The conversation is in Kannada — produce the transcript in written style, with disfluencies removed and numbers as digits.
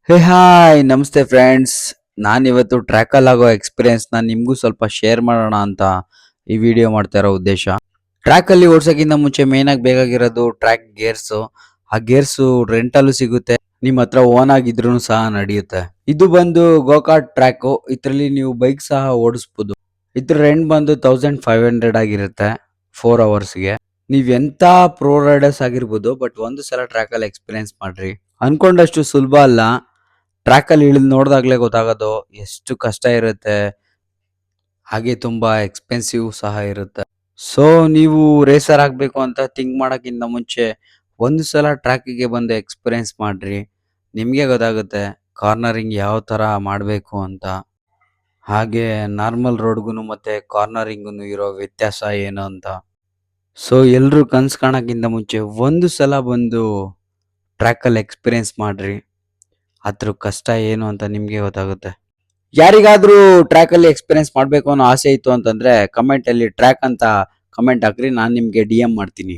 ಹೇ ಹಾಯ್ ನಮಸ್ತೆ ಫ್ರೆಂಡ್ಸ್. ನಾನಿವತ್ತು ಟ್ರ್ಯಾಕಲ್ಲಿ ಆಗೋ ಎಕ್ಸ್ಪೀರಿಯನ್ಸ್ನ ನಿಮಗೂ ಸ್ವಲ್ಪ ಶೇರ್ ಮಾಡೋಣ ಅಂತ ಈ ವಿಡಿಯೋ ಮಾಡ್ತಾ ಇರೋ ಉದ್ದೇಶ. ಟ್ರ್ಯಾಕಲ್ಲಿ ಓಡ್ಸೋಕ್ಕಿಂತ ಮುಂಚೆ ಮೇಯ್ನಾಗಿ ಬೇಕಾಗಿರೋದು ಟ್ರ್ಯಾಕ್ ಗೇರ್ಸು. ಆ ಗೇರ್ಸು ರೆಂಟಲ್ಲೂ ಸಿಗುತ್ತೆ, ನಿಮ್ಮ ಹತ್ರ ಓನ್ ಆಗಿದ್ರೂ ಸಹ ನಡೆಯುತ್ತೆ. ಇದು ಬಂದು ಗೋಕಾರ್ಟ್ ಟ್ರ್ಯಾಕು. ಇದರಲ್ಲಿ ನೀವು ಬೈಕ್ ಸಹ ಓಡಿಸ್ಬೋದು. ಇದ್ರ ರೆಂಟ್ ಬಂದು 1500 ಆಗಿರುತ್ತೆ 4 ಅವರ್ಸ್ಗೆ. ನೀವು ಎಂಥ ಪ್ರೋ ರೈಡರ್ಸ್ ಆಗಿರ್ಬೋದು, ಬಟ್ ಒಂದು ಸಲ ಟ್ರ್ಯಾಕಲ್ಲಿ ಎಕ್ಸ್ಪೀರಿಯನ್ಸ್ ಮಾಡ್ರಿ. ಅನ್ಕೊಂಡಷ್ಟು ಸುಲಭ ಅಲ್ಲ. ಟ್ರ್ಯಾಕಲ್ಲಿ ಇಳಿದು ನೋಡಿದಾಗಲೇ ಗೊತ್ತಾಗೋದು ಎಷ್ಟು ಕಷ್ಟ ಇರುತ್ತೆ, ಹಾಗೆ ತುಂಬಾ ಎಕ್ಸ್ಪೆನ್ಸಿವ್ ಸಹ ಇರುತ್ತೆ. ಸೊ ನೀವು ರೇಸರ್ ಆಗಬೇಕು ಅಂತ ಥಿಂಕ್ ಮಾಡೋಕ್ಕಿಂತ ಮುಂಚೆ ಒಂದು ಸಲ ಟ್ರ್ಯಾಕಿಗೆ ಬಂದು ಎಕ್ಸ್ಪೀರಿಯನ್ಸ್ ಮಾಡ್ರಿ. ನಿಮಗೆ ಗೊತ್ತಾಗುತ್ತೆ ಕಾರ್ನರಿಂಗ್ ಯಾವ ಥರ ಮಾಡಬೇಕು ಅಂತ, ಹಾಗೆ ನಾರ್ಮಲ್ ರೋಡ್ಗೂ ಮತ್ತು ಕಾರ್ನರಿಂಗೂ ಇರೋ ವ್ಯತ್ಯಾಸ ಏನು ಅಂತ. ಸೊ ಎಲ್ಲರೂ ಕನ್ಸು ಕಾಣೋಕ್ಕಿಂತ ಮುಂಚೆ ಒಂದು ಸಲ ಬಂದು ಟ್ರ್ಯಾಕಲ್ಲಿ ಎಕ್ಸ್ಪೀರಿಯನ್ಸ್ ಮಾಡ್ರಿ. ಅದ್ರ ಕಷ್ಟ ಏನು ಅಂತ ನಿಮಗೆ ಗೊತ್ತಾಗುತ್ತೆ. ಯಾರಿಗಾದ್ರೂ ಟ್ರ್ಯಾಕಲ್ಲಿ ಎಕ್ಸ್ಪೀರಿಯನ್ಸ್ ಮಾಡಬೇಕು ಅನ್ನೋ ಆಸೆ ಇತ್ತು ಅಂತಂದ್ರೆ ಕಮೆಂಟಲ್ಲಿ ಟ್ರ್ಯಾಕ್ ಅಂತ ಕಮೆಂಟ್ ಹಾಕ್ರಿ, ನಾನು ನಿಮಗೆ DM ಮಾಡ್ತೀನಿ.